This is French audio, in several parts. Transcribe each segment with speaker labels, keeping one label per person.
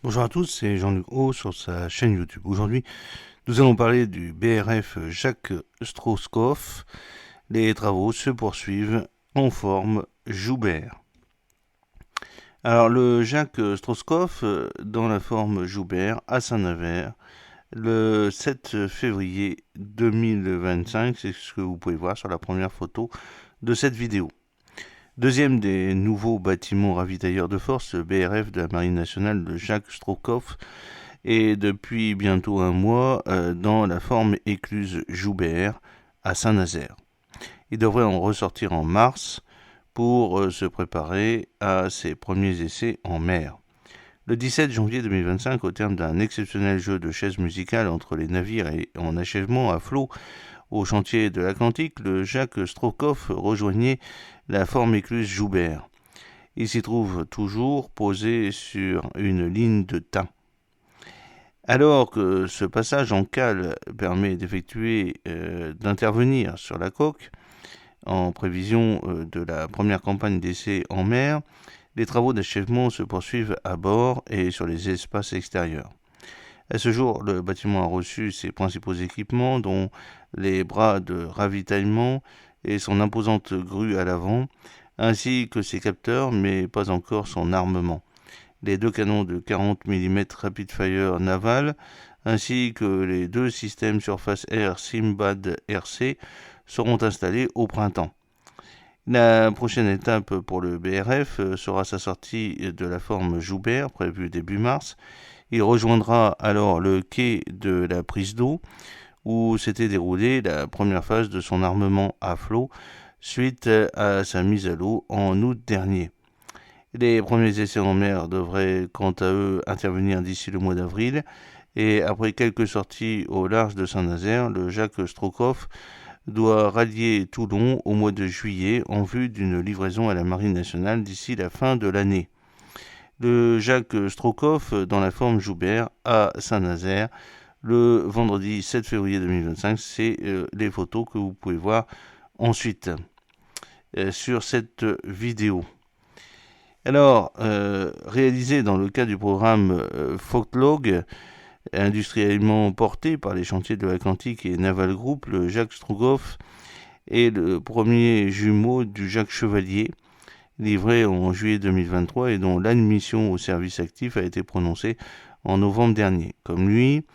Speaker 1: Bonjour à tous, c'est Jean-Luc Haut sur sa chaîne YouTube. Aujourd'hui, nous allons parler du BRF Jacques Strauss-Kopff. Les travaux se poursuivent en forme Joubert. Alors, le Jacques Strauss-Kopff, dans la forme Joubert, à Saint-Nazaire, le 7 février 2025, c'est ce que vous pouvez voir sur la première photo de cette vidéo. Deuxième des nouveaux bâtiments ravitailleurs de force, le BRF de la Marine nationale de Jacques Strauss-Kopff, et depuis bientôt un mois dans la forme écluse Joubert à Saint-Nazaire. Il devrait en ressortir en mars pour se préparer à ses premiers essais en mer. Le 17 janvier 2025, au terme d'un exceptionnel jeu de chaises musicales entre les navires et en achèvement à flot au chantier de l'Atlantique, le Jacques Strauss-Kopff rejoignait la forme écluse Joubert. Il s'y trouve toujours posé sur une ligne de thym. Alors que ce passage en cale permet d'intervenir sur la coque, en prévision de la première campagne d'essai en mer, les travaux d'achèvement se poursuivent à bord et sur les espaces extérieurs. À ce jour, le bâtiment a reçu ses principaux équipements, dont les bras de ravitaillement et son imposante grue à l'avant, ainsi que ses capteurs, mais pas encore son armement. Les deux canons de 40 mm Rapid Fire naval, ainsi que les deux systèmes surface-air Simbad RC seront installés au printemps. La prochaine étape pour le BRF sera sa sortie de la forme Joubert, prévue début mars. Il rejoindra alors le quai de la prise d'eau, où s'était déroulée la première phase de son armement à flot, suite à sa mise à l'eau en août dernier. Les premiers essais en mer devraient quant à eux intervenir d'ici le mois d'avril, et après quelques sorties au large de Saint-Nazaire, le Jacques Strauss-Kopff doit rallier Toulon au mois de juillet en vue d'une livraison à la Marine nationale d'ici la fin de l'année. Le Jacques Strauss-Kopff dans la forme Joubert à Saint-Nazaire, le vendredi 7 février 2025, c'est les photos que vous pouvez voir ensuite sur cette vidéo. Alors, réalisé dans le cadre du programme Folklog, industriellement porté par les chantiers de l'Atlantique et Naval Group, le Jacques Strauss-Kopff est le premier jumeau du Jacques Chevalier, livré en juillet 2023 et dont l'admission au service actif a été prononcée en novembre dernier. Comme lui,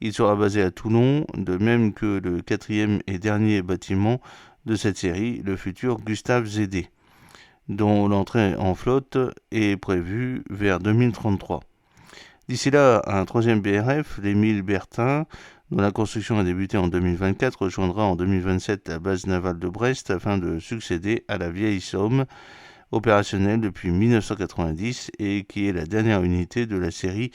Speaker 1: il sera basé à Toulon, de même que le quatrième et dernier bâtiment de cette série, le futur Gustave Zédé, dont l'entrée en flotte est prévue vers 2033. D'ici là, un troisième BRF, l'Émile Bertin, dont la construction a débuté en 2024, rejoindra en 2027 la base navale de Brest afin de succéder à la vieille Somme, opérationnelle depuis 1990 et qui est la dernière unité de la série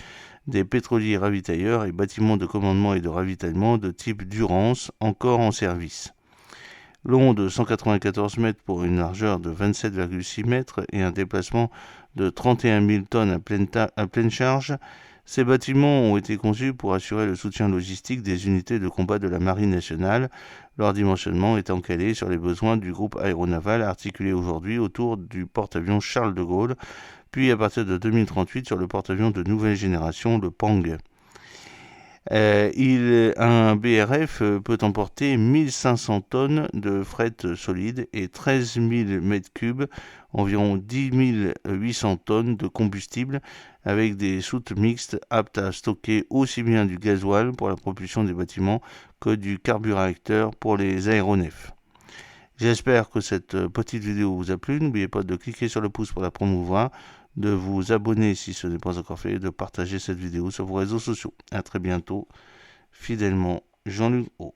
Speaker 1: des pétroliers ravitailleurs et bâtiments de commandement et de ravitaillement de type Durance encore en service. Long de 194 mètres pour une largeur de 27,6 mètres et un déplacement de 31 000 tonnes à pleine charge, ces bâtiments ont été conçus pour assurer le soutien logistique des unités de combat de la Marine nationale, leur dimensionnement étant calé sur les besoins du groupe aéronaval articulé aujourd'hui autour du porte-avions Charles de Gaulle, puis à partir de 2038 sur le porte-avions de nouvelle génération, le Pang. Un BRF peut emporter 1500 tonnes de fret solide et 13 000 m3, environ 10 800 tonnes de combustible, avec des soutes mixtes aptes à stocker aussi bien du gasoil pour la propulsion des bâtiments que du carburéacteur pour les aéronefs. J'espère que cette petite vidéo vous a plu. N'oubliez pas de cliquer sur le pouce pour la promouvoir, de vous abonner si ce n'est pas encore fait et de partager cette vidéo sur vos réseaux sociaux. A très bientôt. Fidèlement, Jean-Luc Haut.